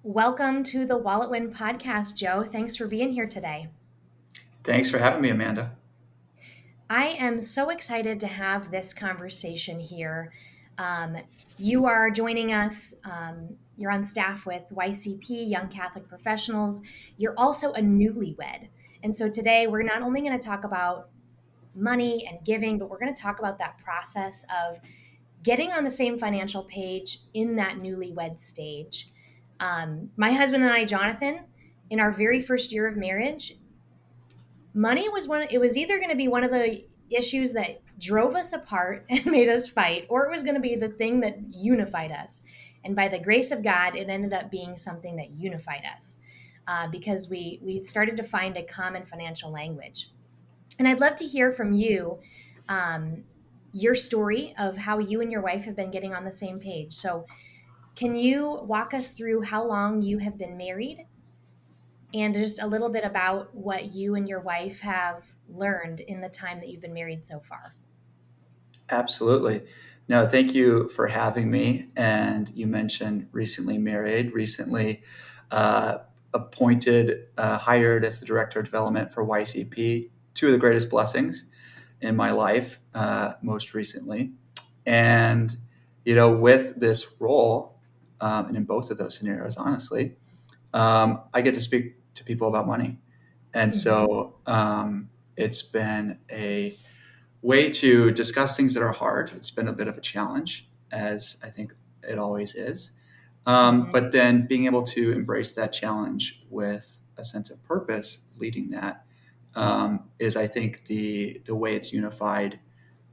Welcome to the Wallet Win podcast, Joe. Thanks for being here today. Thanks for having me, Amanda. I am so excited to have this conversation here. Um, you are joining us. You're on staff with YCP, Young Catholic Professionals. You're also a newlywed. And so today we're not only going to talk about money and giving, but we're going to talk about that process of getting on the same financial page in that newlywed stage. My husband and I, Jonathan, in our very first year of marriage, money was it was either going to be one of the issues that drove us apart and made us fight, or it was going to be the thing that unified us. And by the grace of God, it ended up being something that unified us because we started to find a common financial language. And I'd love to hear from you um, your story of how you and your wife have been getting on the same page. So, can you walk us through how long you have been married and just a little bit about what you and your wife have learned in the time that you've been married so far? Absolutely. No, thank you for having me. And you mentioned recently married, recently uh, appointed, hired as the director of development for YCP, two of the greatest blessings in my life, most recently. And, with this role, and in both of those scenarios, honestly, I get to speak to people about money. And Mm-hmm. so it's been a way to discuss things that are hard. It's been a bit of a challenge, as I think it always is. Mm-hmm. But then being able to embrace that challenge with a sense of purpose, leading that is, I think, the way it's unified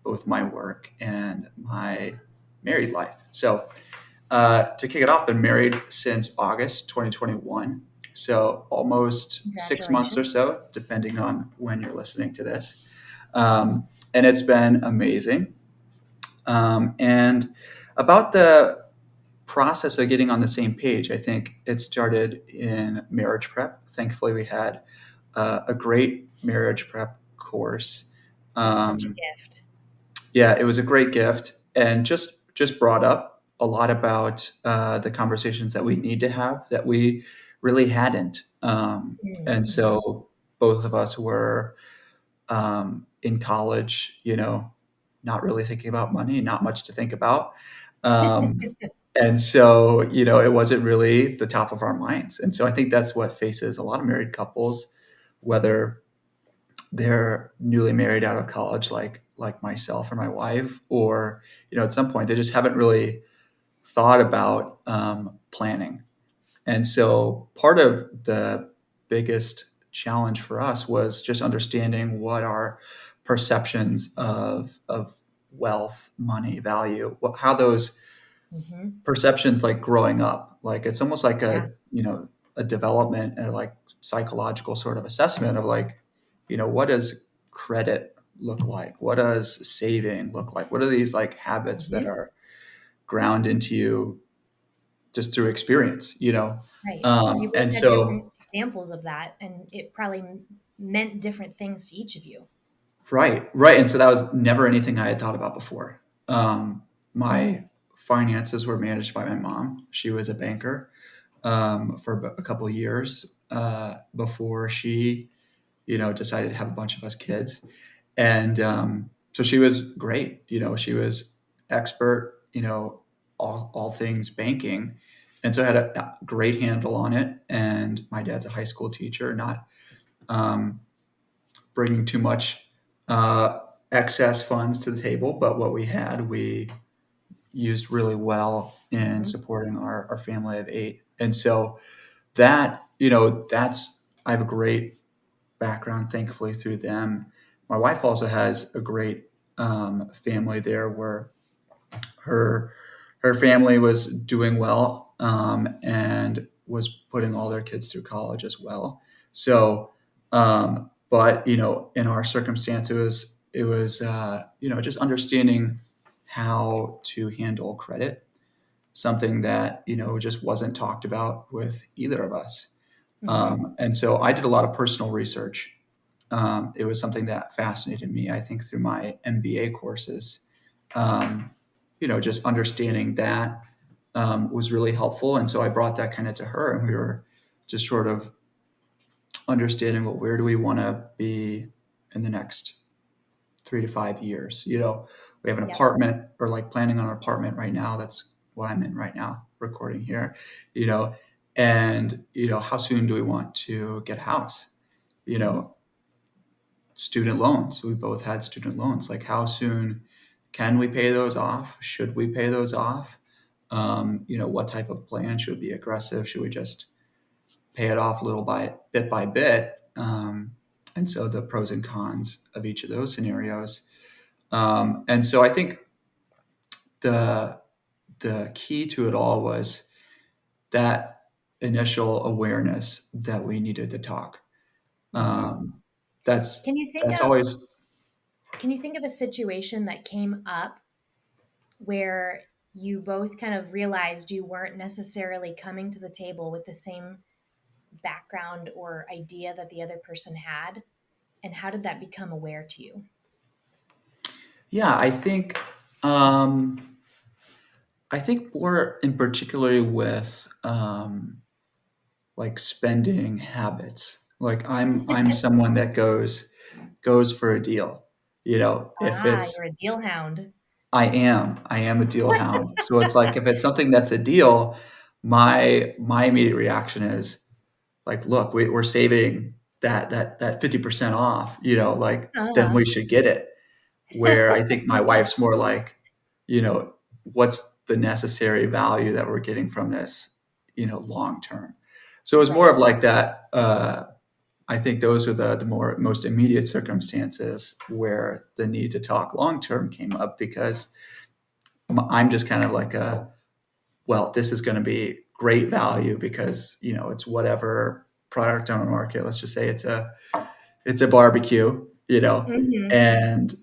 both my work and my married life. So to kick it off, been married since August 2021. So almost 6 months or Congratulations. so, depending on when you're listening to this. And it's been amazing. And about the process of getting on the same page, I think it started in marriage prep. Thankfully, we had a great marriage prep course. That's such a Um, gift. yeah, it was a great gift, and just brought up a lot about the conversations that we need to have that we really hadn't. And Mm-hmm. so both of us were in college, not really thinking about money, not much to think about. And so, it wasn't really the top of our minds. And so I think that's what faces a lot of married couples, whether they're newly married out of college, like myself or my wife, or, at some point they just haven't really thought about planning. And so part of the biggest challenge for us was just understanding what our perceptions of wealth, money, value, how those Mm-hmm. perceptions, like growing up, like it's almost like Yeah. a development and like psychological sort of assessment of like, what does credit look like? What does saving look like? What are these like habits that Mm-hmm. are ground into you just through experience? Right. You both And had so, different examples of that, and it probably meant different things to each of you. right, right. And so that was never anything I had thought about before. My finances were managed by my mom. She was a banker for a couple of years before she, decided to have a bunch of us kids. And so she was great. She was expert, all things banking. And so I had a great handle on it. And my dad's a high school teacher, not um, bringing too much uh, excess funds to the table, but what we had, we used really well in Mm-hmm. supporting our family of eight. And so that's, I have a great background, thankfully, through them. My wife also has a great family there where her her family was doing well and was putting all their kids through college as well. So, but in our circumstance, it was just understanding how to handle credit, something that just wasn't talked about with either of us. Mm-hmm. And so I did a lot of personal research. It was something that fascinated me, I think, through my MBA courses. Um, just understanding that. was really helpful. And so I brought that kind of to her, and we were just sort of understanding, well, where do we want to be in the next 3 to 5 years? We have an Yep. apartment, or like planning on an apartment right now. That's what I'm in right now, recording here, you know, and, how soon do we want to get a house? You Hmm. know, student loans. We both had student loans. Like, how soon can we pay those off? Should we pay those off? What type of plan should be aggressive? Should we just pay it off little by bit? And so the pros and cons of each of those scenarios. And so I think the the key to it all was that initial awareness that we needed to talk. Hmm. Um, that's Can you think that's of always. can you think of a situation that came up where you both kind of realized you weren't necessarily coming to the table with the same background or idea that the other person had? And how did that become aware to you? Yeah, I think more in particularly with like spending habits. Like, I'm someone that goes for a deal. If Ah, it's you're a deal hound. I am a deal hound. So it's like, if it's something that's a deal, my immediate reaction is like, look, we're saving that 50% off. Like, then Uh-huh. we should get it. Where I think my wife's more like, what's the necessary value that we're getting from this, long term. So it's more Right. of like that. I think those are the most immediate circumstances where the need to talk long term came up, because I'm just kind of like well, this is going to be great value because, it's whatever product on the market. Let's just say it's a barbecue, Hmm. and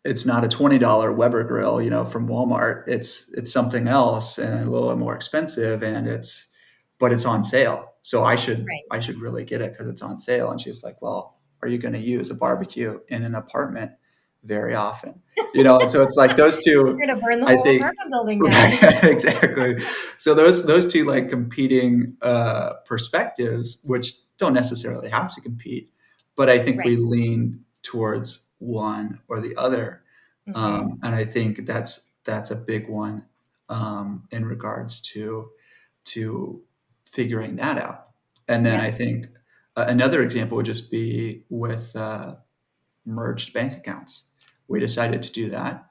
it's not a $20 Weber grill, from Walmart. It's something else and a little more expensive, and but it's on sale. So I should Right. I should really get it because it's on sale. And she's like, well, are you going to use a barbecue in an apartment very often? And so it's like those two, You're gonna burn the I whole think. apartment building down. Right, exactly. So those two, like, competing perspectives, which don't necessarily have to compete, but I think we Right. lean towards one or the other. Hmm. And I think that's a big one, in regards to figuring that out. And then I Yep. think another example would just be with merged bank accounts. We decided to do that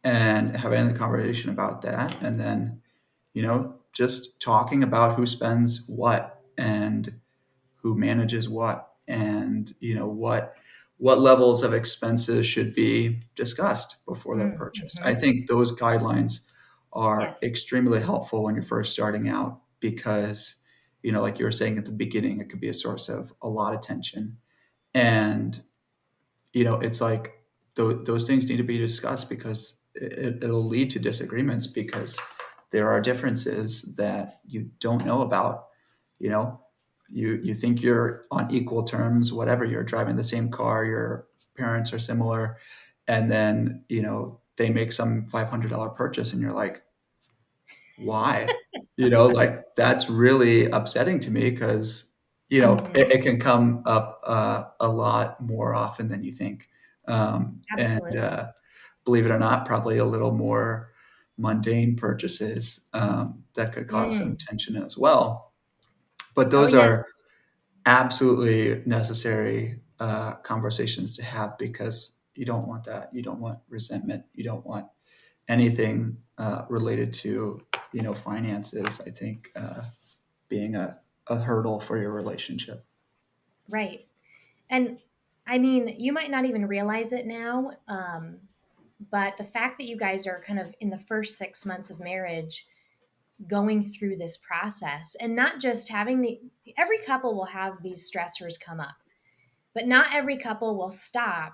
and having the conversation about that, and then, just talking about who spends what, and who manages what, and, what levels of expenses should be discussed before they're purchased. I Mm-hmm. think those guidelines are Yes. extremely helpful when you're first starting out, because, like you were saying at the beginning, it could be a source of a lot of tension. And, it's like those things need to be discussed, because it'll lead to disagreements, because there are differences that you don't know about. You know, you think you're on equal terms, whatever, you're driving the same car, your parents are similar, and then, they make some $500 purchase, and you're like, why? Like, that's really upsetting to me, because, Hmm. it can come up a lot more often than you think. And Absolutely. believe it or not, probably a little more mundane purchases that could cause some Mm. tension as well. But Oh, those are yes. absolutely necessary conversations to have, because you don't want that. You don't want resentment. You don't want anything related to, finances. I think being a hurdle for your relationship. Right. And I mean, you might not even realize it now, but the fact that you guys are kind of in the first 6 months of marriage going through this process, and not just having every couple will have these stressors come up, but not every couple will stop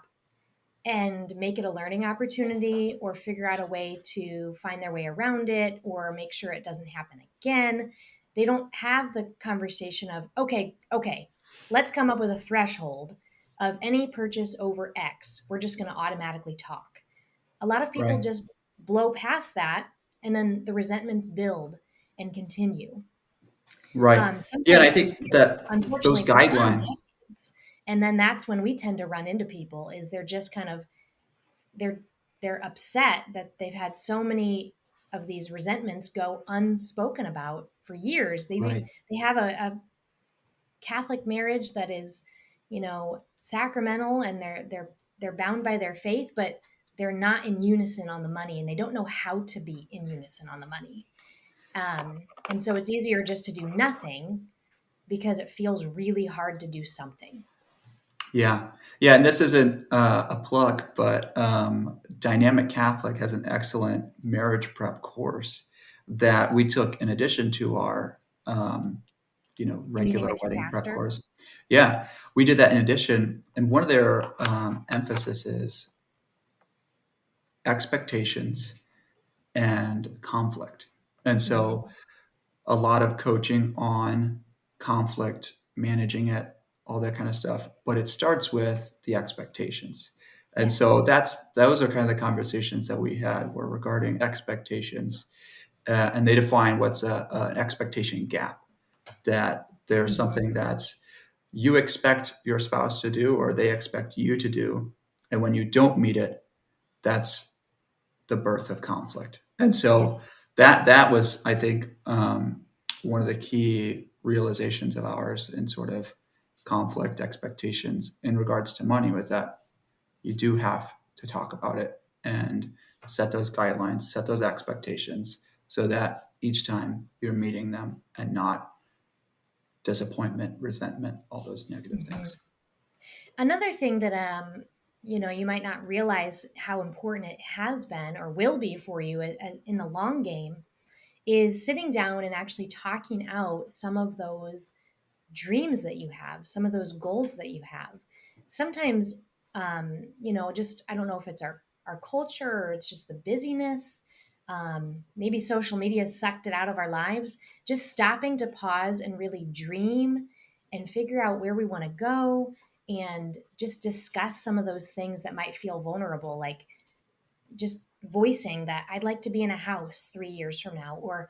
and make it a learning opportunity or figure out a way to find their way around it or make sure it doesn't happen again. They don't have the conversation of, okay, let's come up with a threshold of any purchase over X. We're just going to automatically talk. A lot of people Right. just blow past that, and then the resentments build and continue. Right. Yeah, and Sometimes I for think years, that those unfortunately for some, guidelines. decades. And then that's when we tend to run into people is they're just kind of they're they're upset that they've had so many of these resentments go unspoken about for years. Right. They have a Catholic marriage that is, sacramental, and they're bound by their faith, but they're not in unison on the money, and they don't know how to be in unison on the money. And so it's easier just to do nothing because it feels really hard to do something. Yeah. Yeah, and this isn't a plug, but Dynamic Catholic has an excellent marriage prep course that we took in addition to our You meeting regular with your wedding prep pastor? course. Yeah, we did that in addition, and one of their emphasis is expectations and conflict. And so Hmm. a lot of coaching on conflict, managing it, all that kind of stuff. But it starts with the expectations. And so Yes. those are kind of the conversations that we had were regarding expectations. And they define what's an expectation gap, that there's Hmm. something that's you expect your spouse to do or they expect you to do. And when you don't meet it, that's the birth of conflict. And so Yes. that was, I think, one of the key realizations of ours in sort of conflict expectations in regards to money was that you do have to talk about it and set those guidelines, set those expectations so that each time you're meeting them and not disappointment, resentment, all those negative Hmm. things. Another thing that you might not realize how important it has been or will be for you in the long game is sitting down and actually talking out some of those dreams that you have, some of those goals that you have. Sometimes, just I don't know if it's our culture or it's just the busyness. Maybe social media has sucked it out of our lives. Just stopping to pause and really dream and figure out where we want to go and just discuss some of those things that might feel vulnerable, like just voicing that I'd like to be in a house 3 years from now, or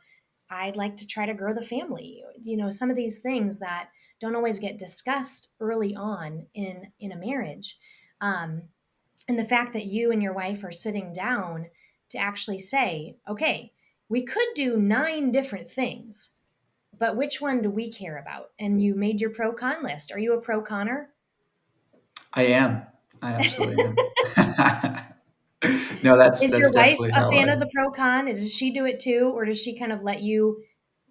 I'd like to try to grow the family. Some of these things that don't always get discussed early on in a marriage. Um, and the fact that you and your wife are sitting down to actually say, okay, we could do 9 different things, but which one do we care about? And you made your pro con list. Are you a pro conner? I am. I absolutely am. No, Is that's your wife definitely a how fan I of the pro con? And does she do it too? Or does she kind of let you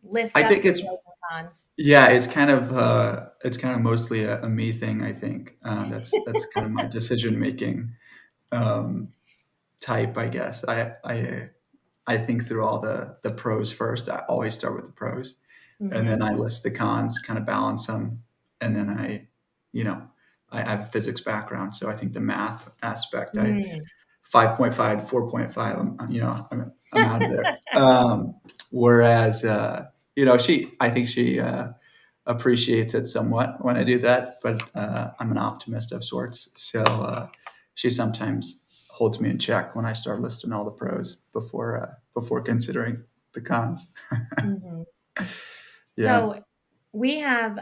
list I up think the it's pros and cons? yeah, it's kind of mostly a me thing. I think that's kind of my decision making um, type. I guess I think through all the pros first. I always start with the pros, and then Hmm. I list the cons, kind of balance them, and then you know, I have a physics background, so I think the math aspect. I Mm. 5.5 to 4.5. I'm out of there. Whereas I think she appreciates it somewhat when I do that, but I'm an optimist of sorts, so she sometimes holds me in check when I start listing all the pros before considering the cons. Hmm. Yeah. So we have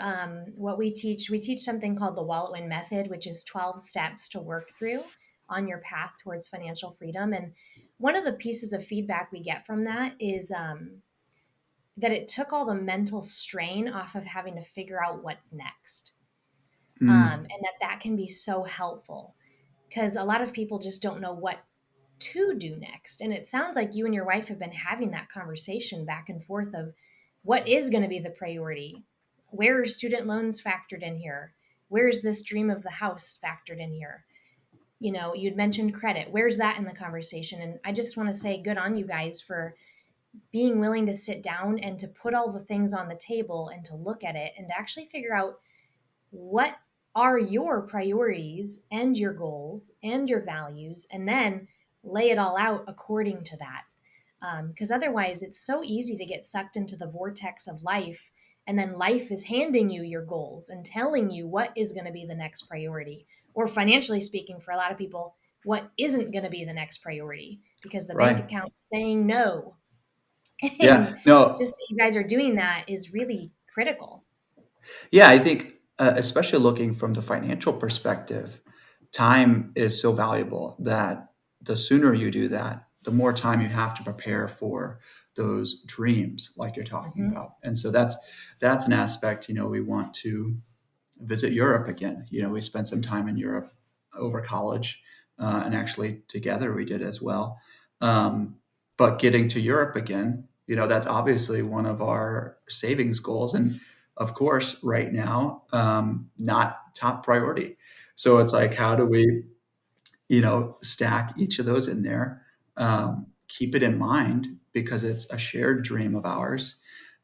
what we teach. We teach something called the Wallet Win Method, which is 12 steps to work through on your path towards financial freedom. And one of the pieces of feedback we get from that is that it took all the mental strain off of having to figure out what's next. Mm. And that can be so helpful because a lot of people just don't know what to do next. And it sounds like you and your wife have been having that conversation back and forth of what is going to be the priority. Where are student loans factored in here? Where's this dream of the house factored in here? You'd mentioned credit. Where's that in the conversation? And I just want to say good on you guys for being willing to sit down and to put all the things on the table and to look at it and to actually figure out what are your priorities and your goals and your values, and then lay it all out according to that. Because otherwise, it's so easy to get sucked into the vortex of life, and then life is handing you your goals and telling you what is going to be the next priority. Or financially speaking, for a lot of people, what isn't going to be the next priority because the bank Right. account's saying no. Yeah. And No. just that you guys are doing that is really critical. Yeah, I think, especially looking from the financial perspective, time is so valuable that the sooner you do that, the more time you have to prepare for those dreams, like you're talking Hmm. about. And so that's an aspect. We want to visit Europe again. We spent some time in Europe over college, and actually together we did as well. Um, but getting to Europe again, that's obviously one of our savings goals, and of course, right now, not top priority. So it's like, how do we, stack each of those in there? Keep it in mind because it's a shared dream of ours,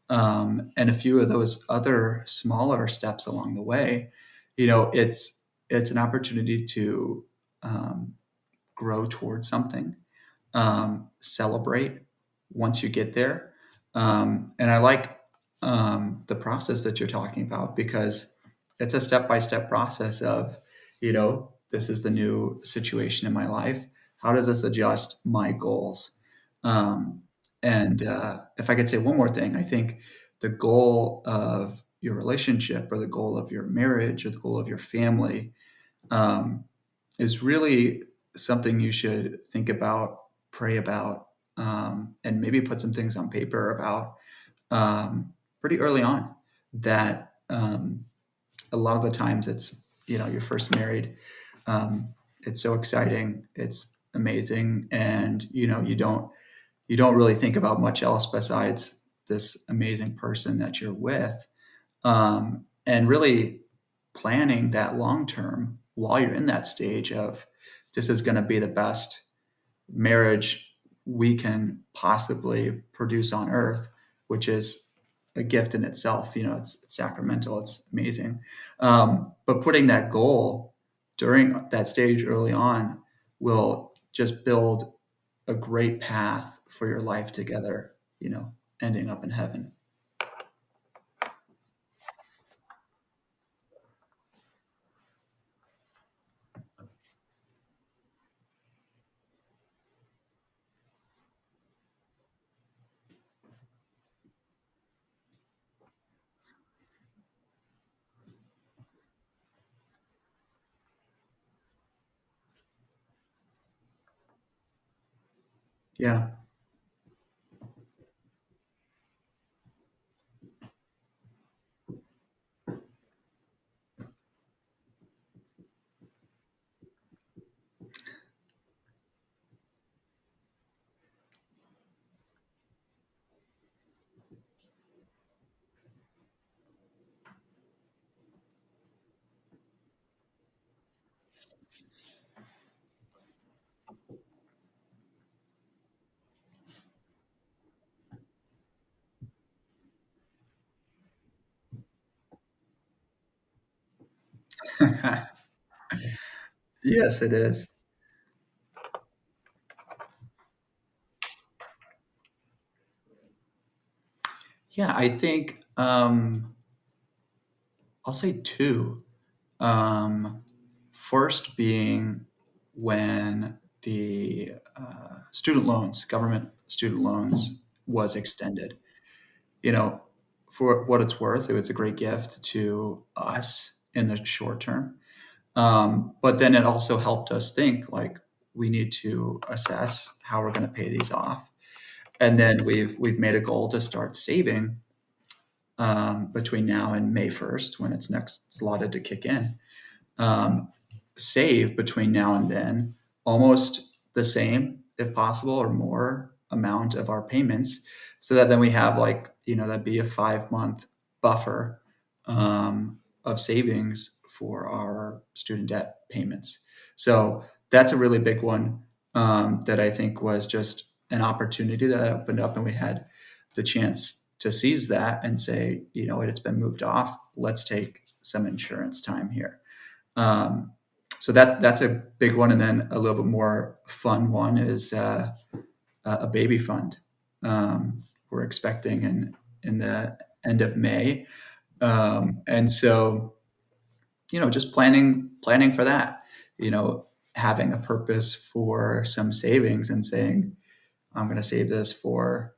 and a few of those other smaller steps along the way, it's an opportunity to um, grow towards something, celebrate once you get there. And I like the process that you're talking about because it's a step by step process of, this is the new situation in my life. How does this adjust my goals? Um, and if I could say one more thing, I think the goal of your relationship or the goal of your marriage or the goal of your family, um, is really something you should think about, pray about, and maybe put some things on paper about, pretty early on. That a lot of the times it's, you're first married. Um, it's so exciting, it's amazing, and you don't really think about much else besides this amazing person that you're with, and really planning that long term while you're in that stage of this is going to be the best marriage we can possibly produce on earth, which is a gift in itself. It's sacramental, it's amazing. But putting that goal during that stage early on will just build a great path for your life together, ending up in heaven. Yeah. Yes, it is. Yeah, I think I'll say two. Um, First being when the government student loans, was extended. You know, for what it's worth, it was a great gift to us in the short term. But then it also helped us think like we need to assess how we're going to pay these off, and then we've made a goal to start saving, between now and May 1st when it's next slotted to kick in. um, Save between now and then almost the same, if possible, or more amount of our payments, so that then we have like, that'd be a 5-month buffer, of savings for our student debt payments. So that's a really big one, that I think was just an opportunity that opened up, and we had the chance to seize that and say, you know what, it's been moved off. Let's take some insurance time here. um, so that's a big one, and then a little bit more fun one is a baby fund. We're expecting in the end of May, and so just planning for that. Having a purpose for some savings and saying, I'm going to save this for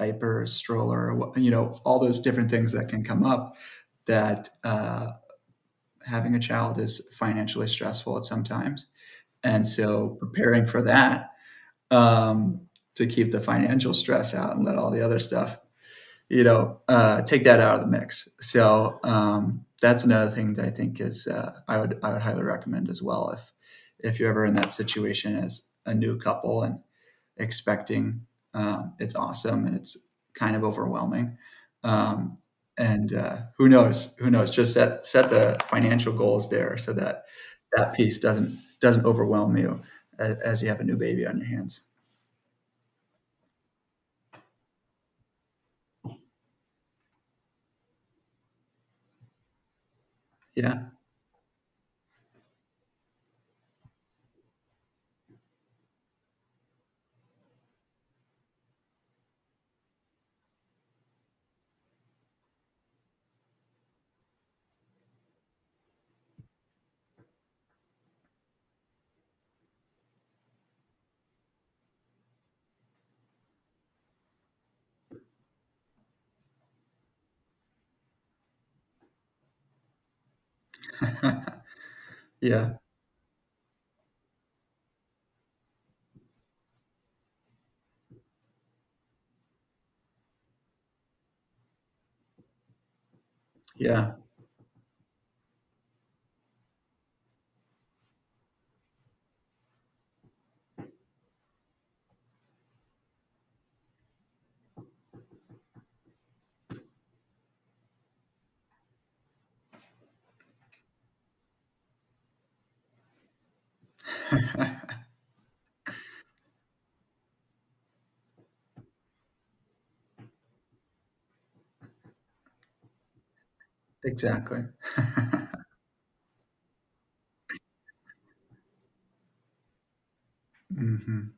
diapers, stroller, all those different things that can come up that having a child is financially stressful at sometimes. And so preparing for that, um, to keep the financial stress out and let all the other stuff, take that out of the mix. So that's another thing that I think is I would highly recommend as well if you're ever in that situation as a new couple and expecting. It's awesome and it's kind of overwhelming. Um, and who knows? Just set the financial goals there so that that piece doesn't overwhelm you as you have a new baby on your hands. Yeah. Yeah. Yeah. Exactly. Hmm.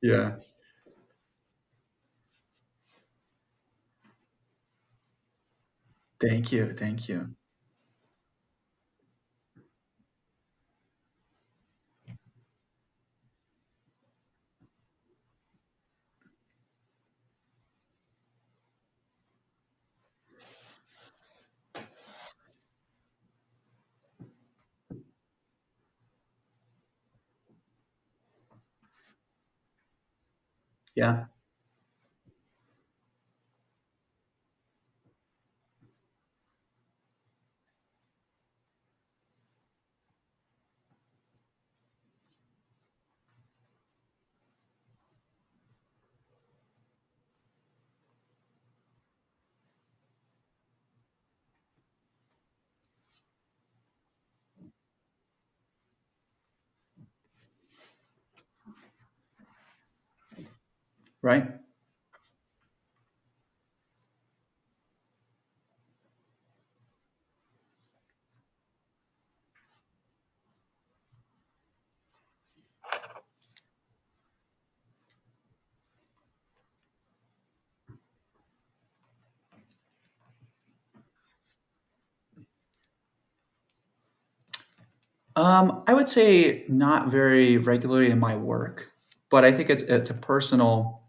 Yeah. Thank you. Thank you. Yeah. Right. I would say not very regularly in my work, but I think it's a personal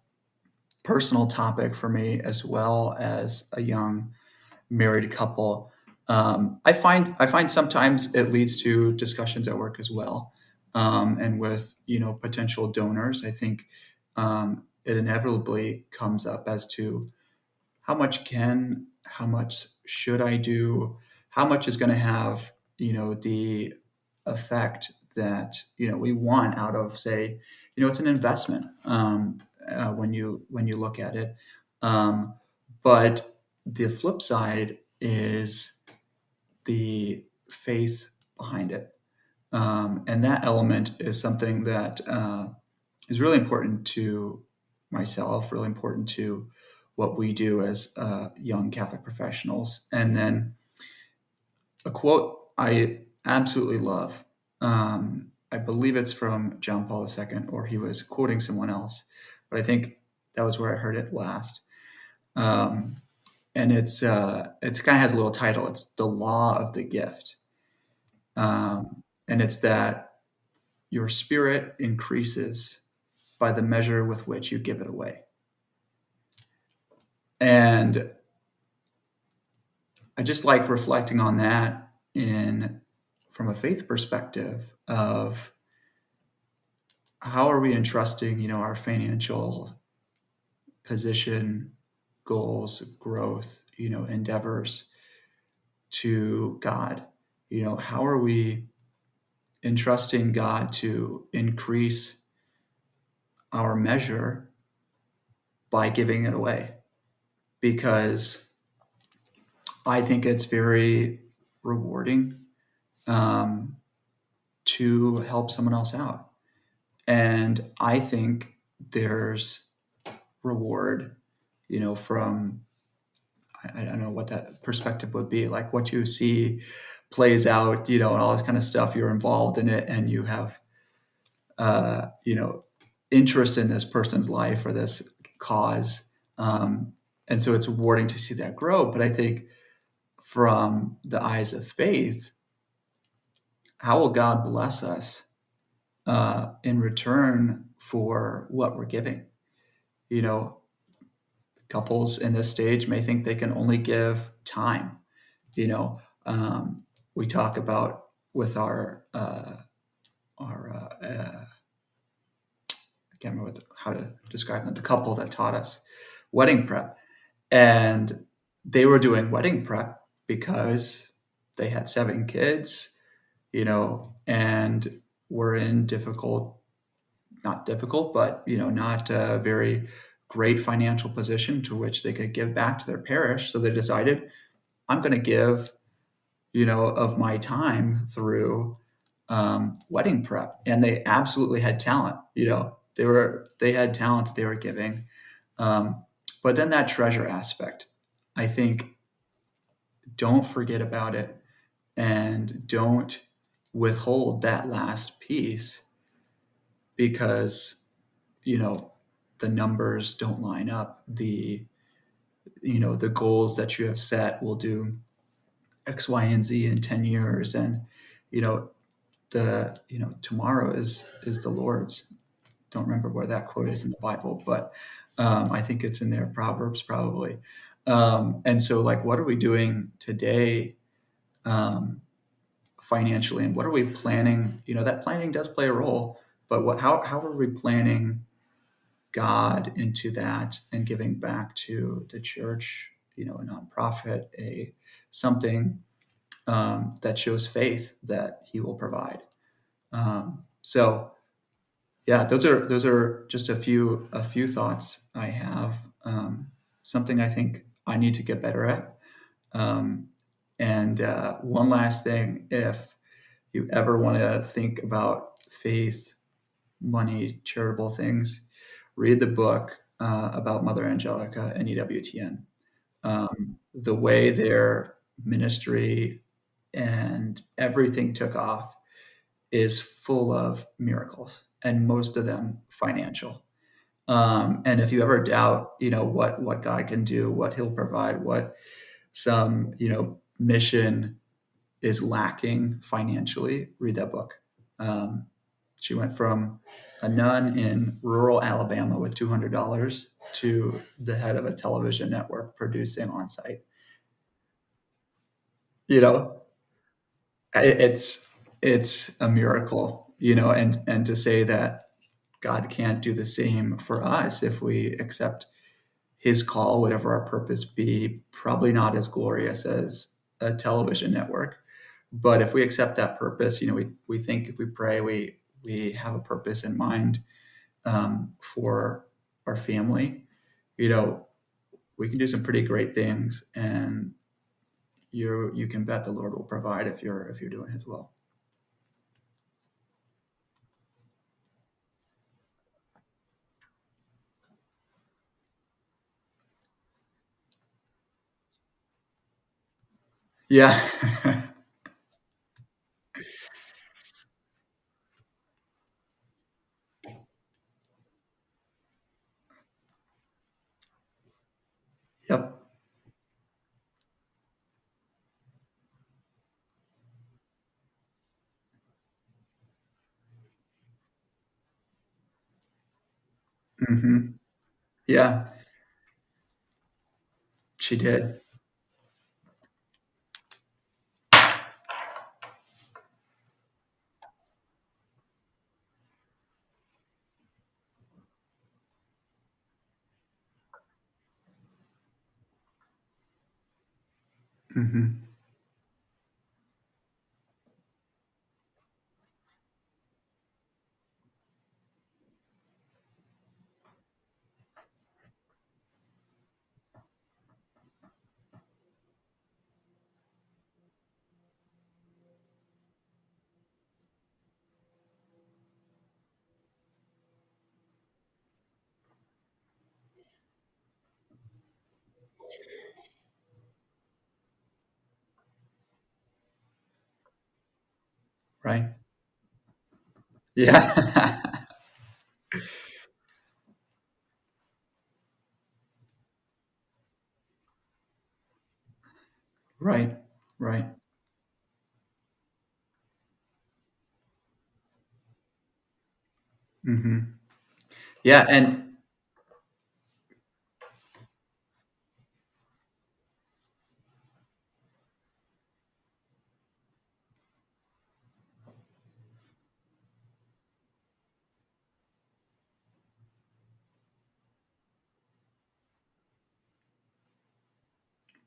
topic for me as well as a young married couple. I find sometimes it leads to discussions at work as well, and with potential donors. I think it inevitably comes up as to how much should I do, how much is going to have the effect that we want out of, say, it's an investment, when you look at it, um, but the flip side is the faith behind it, and that element is something that is really important to myself, really important to what we do as young Catholic professionals. And then a quote I absolutely love. I believe it's from John Paul II, or he was quoting someone else, but I think that was where I heard it last. um, and it's kind of has a little title. It's the law of the gift, and it's that your spirit increases by the measure with which you give it away. And I just like reflecting on that in from a faith perspective of how are we entrusting, our financial position, goals, growth, endeavors to God. How are we entrusting God to increase our measure by giving it away? Because I think it's very rewarding um, to help someone else out. And I think there's reward, from I don't know what that perspective would be, like what you see plays out, and all this kind of stuff. You're involved in it, and you have, you know, interest in this person's life or this cause, um, and so it's rewarding to see that grow. But I think from the eyes of faith, how will God bless us in return for what we're giving? You know, Couples in this stage may think they can only give time. You know, we talk about with our I can't remember how to describe them. The couple that taught us wedding prep, and they were doing wedding prep because they had 7 kids, and were in difficult, not difficult, but not a very great financial position to which they could give back to their parish. So they decided, I'm going to give, of my time through wedding prep, and they absolutely had talent. They had talent that they were giving, um, but then that treasure aspect, I think, don't forget about it, and don't withhold that last piece because you know the numbers don't line up. The goals that you have set will do X, Y, and Z in 10 years, and you know tomorrow is the Lord's. Don't remember where that quote is in the Bible, but I think it's in there, Proverbs probably. And so, like, what are we doing today um, financially, and what are we planning? That planning does play a role, but how are we planning God into that and giving back to the church, a nonprofit, a something that shows faith that He will provide. So yeah, those are just a few thoughts I have. Something I think I need to get better at. Um, and one last thing, if you ever want to think about faith, money, charitable things, read the book about Mother Angelica and EWTN. The way their ministry and everything took off is full of miracles, and most of them financial. And if you ever doubt, what God can do, what He'll provide, what some mission is lacking financially, read that book. Um, she went from a nun in rural Alabama with $200 to the head of a television network producing on site. You know, it's a miracle. And to say that God can't do the same for us if we accept His call, whatever our purpose be, probably not as glorious as a television network. But if we accept that purpose, we think, if we pray, we have a purpose in mind for our family. You know, we can do some pretty great things, and you can bet the Lord will provide if you're doing His will. Yeah, Mhm. Yeah, she did. Mhm. Right. Yeah. Right, right. Mhm. Yeah, and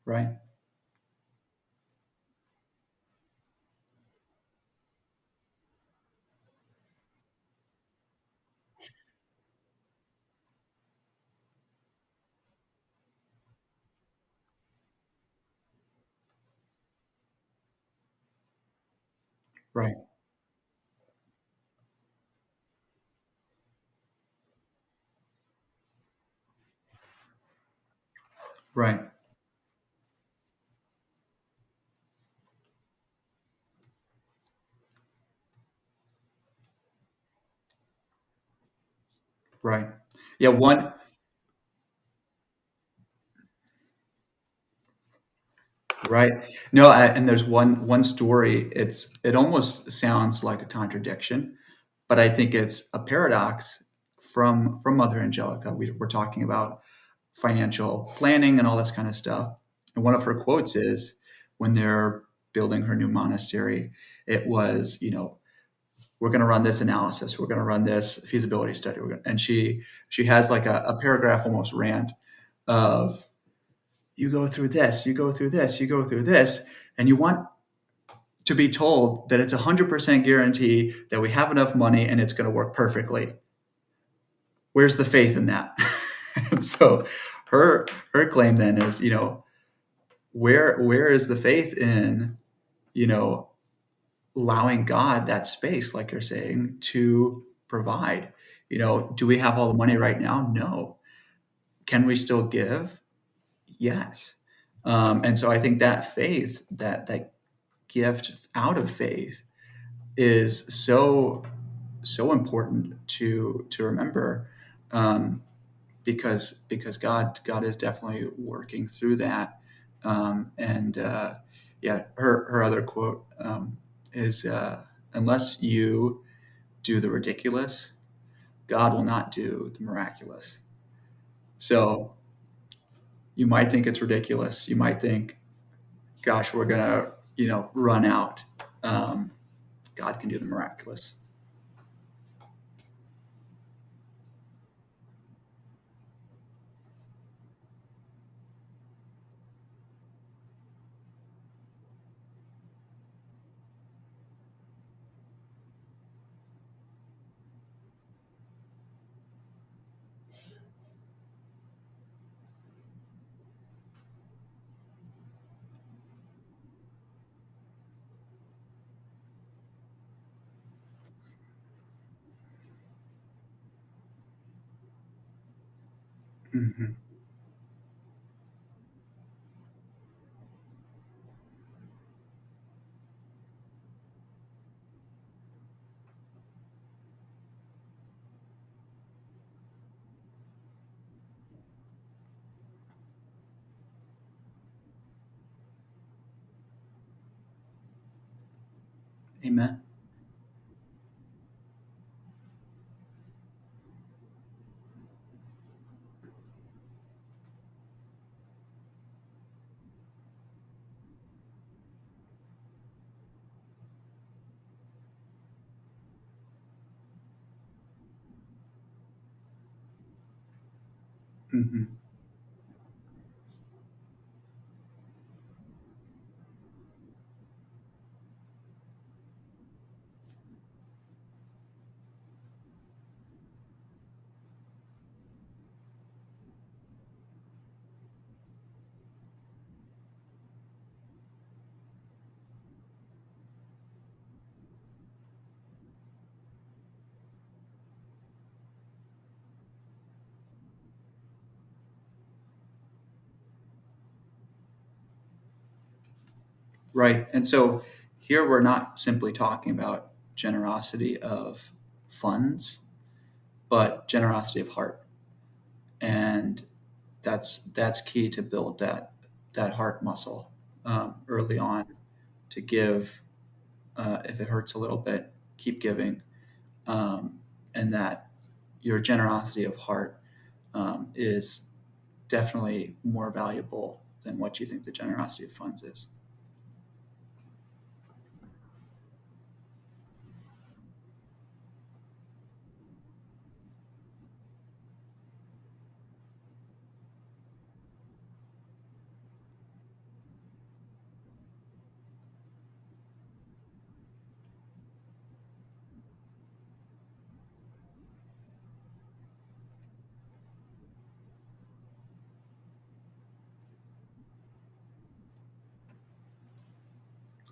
right, right, right, right. Yeah, one right. No, and there's one story, it almost sounds like a contradiction, but I think it's a paradox from Mother Angelica. We're talking about financial planning and all this kind of stuff, and one of her quotes is, when they're building her new monastery, it was, we're going to run this analysis, we're going to run this feasibility study, and she has like a paragraph almost rant of, you go through this, you go through this, you go through this, and you want to be told that it's 100% guarantee that we have enough money and it's going to work perfectly. Where's the faith in that? And so her claim then is, where is the faith in, you know allowing God that space, like you're saying, to provide? Do we have all the money right now? No. Can we still give? Yes. And so I think that faith, that gift out of faith, is so important to remember, um, because God is definitely working through that. And yeah, her other quote, is, unless you do the ridiculous, God will not do the miraculous. So you might think it's ridiculous. You might think, gosh, we're gonna, run out. Um, God can do the miraculous. Hmm. Amen. Hmm. Right. And so here we're not simply talking about generosity of funds, but generosity of heart. And that's key to build that heart muscle early on, to give. If it hurts a little bit, keep giving, and that your generosity of heart is definitely more valuable than what you think the generosity of funds is.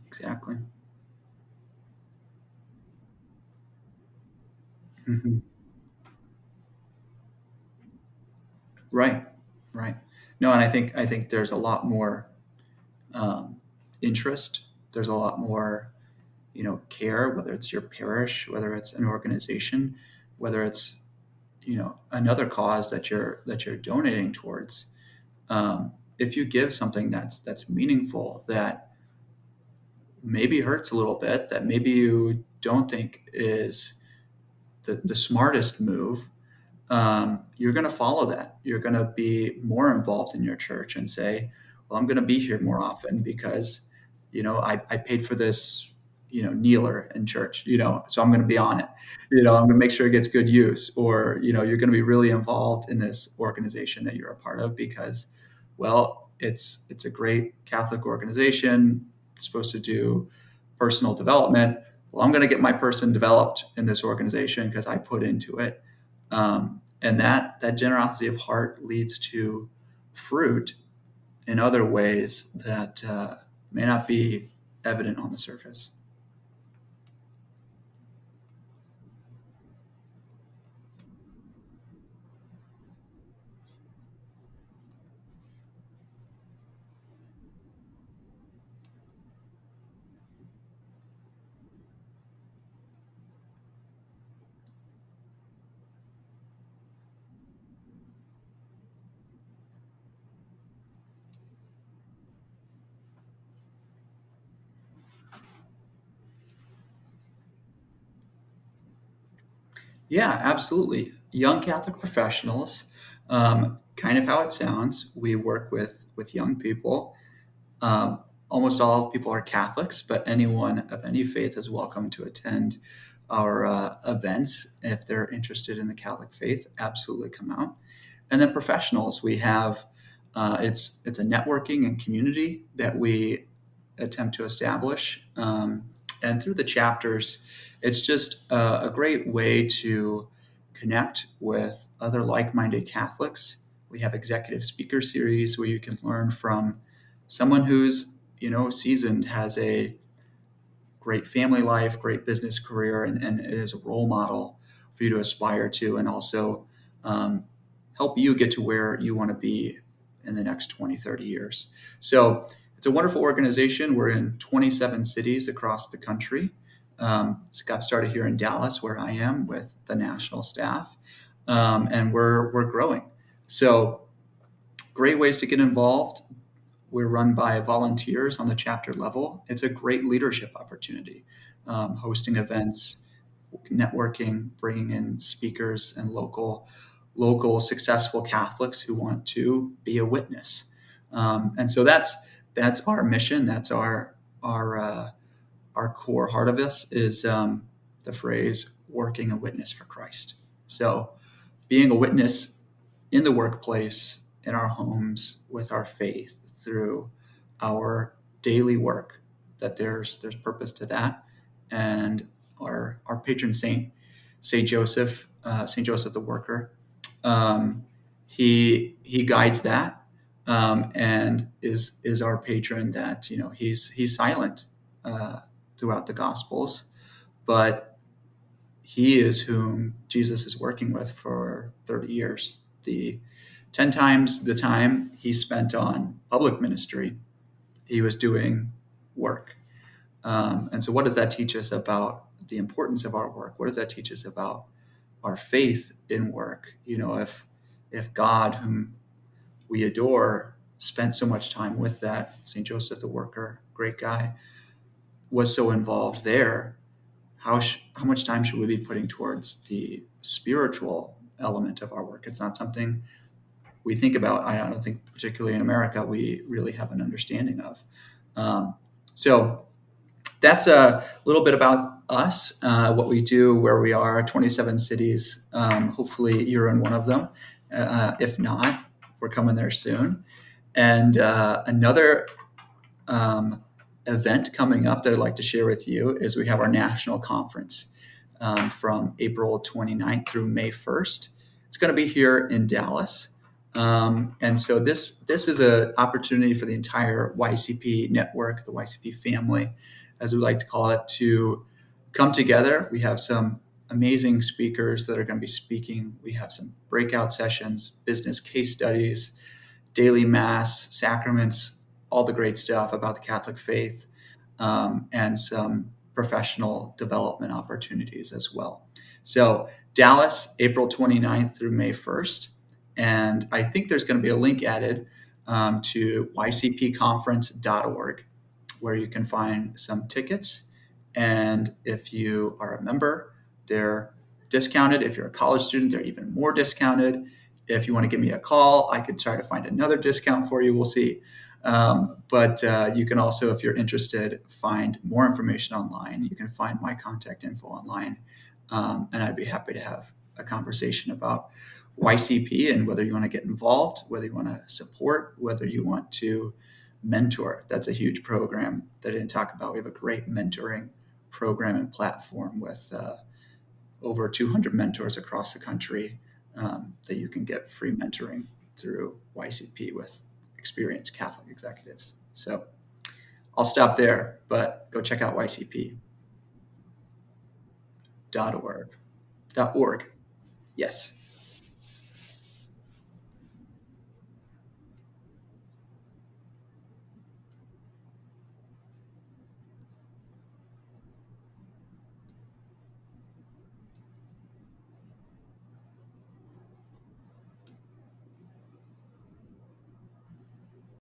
Exactly. Hmm. Right. Right. No, and I think there's a lot more um, interest. There's a lot more, care, whether it's your parish, whether it's an organization, whether it's, another cause that you're donating towards. If you give something that's meaningful, that maybe hurts a little bit, that maybe you don't think is the smartest move, you're going to follow that. You're going to be more involved in your church and say, well, I'm going to be here more often because, I paid for this, kneeler in church, so I'm going to be on it. I'm going to make sure it gets good use. Or, you're going to be really involved in this organization that you're a part of because, well, it's a great Catholic organization. It's supposed to do personal development. Well, I'm going to get my person developed in this organization because I put into it, and that generosity of heart leads to fruit in other ways that may not be evident on the surface. Yeah, absolutely. Young Catholic professionals, kind of how it sounds. We work with young people. Um, Almost all people are Catholics, but anyone of any faith is welcome to attend our events if they're interested in the Catholic faith. Absolutely, come out. And then professionals, we have it's a networking and community that we attempt to establish, and through the chapters, it's just a great way to connect with other like-minded Catholics. We have executive speaker series where you can learn from someone who's seasoned, has a great family life, great business career, and is a role model for you to aspire to, and also um, help you get to where you want to be in the next 20, 30 years. So it's a wonderful organization. We're in 27 cities across the country. So got started here in Dallas, where I am with the national staff, and we're growing. So great ways to get involved. We're run by volunteers on the chapter level. It's a great leadership opportunity, hosting events, networking, bringing in speakers and local successful Catholics who want to be a witness. And so that's our mission. That's our core heart of this is the phrase "working a witness for Christ." So being a witness in the workplace, in our homes, with our faith, through our daily work, that there's purpose to that. And our patron saint, Saint Joseph the Worker, um, he guides that, and is our patron. That he's silent throughout the Gospels, but he is whom Jesus is working with for 30 years. The 10 times the time he spent on public ministry, he was doing work. And so, what does that teach us about the importance of our work? What does that teach us about our faith in work? If God, whom we adore, spent so much time with that Saint Joseph the Worker, great guy, was so involved there, how much time should we be putting towards the spiritual element of our work? It's not something we think about. I don't think, particularly in America, we really have an understanding of. So that's a little bit about us, what we do, where we are, 27 cities. Hopefully you're in one of them. If not, we're coming there soon. And another event coming up that I'd like to share with you is we have our national conference from April 29th through May 1st. It's going to be here in Dallas. And so this is an opportunity for the entire YCP network, the YCP family, as we like to call it, to come together. We have some amazing speakers that are going to be speaking. We have some breakout sessions, business case studies, daily mass, sacraments, all the great stuff about the Catholic faith, and some professional development opportunities as well. So Dallas, April 29th through May 1st. And I think there's going to be a link added to ycpconference.org, where you can find some tickets. And if you are a member, they're discounted. If you're a college student, they're even more discounted. If you want to give me a call, I could try to find another discount for you. We'll see. But you can also, if you're interested, find more information online. You can find my contact info online. And I'd be happy to have a conversation about YCP and whether you want to get involved, whether you want to support, whether you want to mentor. That's a huge program that I didn't talk about. We have a great mentoring program and platform with over 200 mentors across the country, that you can get free mentoring through YCP with experienced Catholic executives. So I'll stop there, but go check out ycp.org. .org. Yes.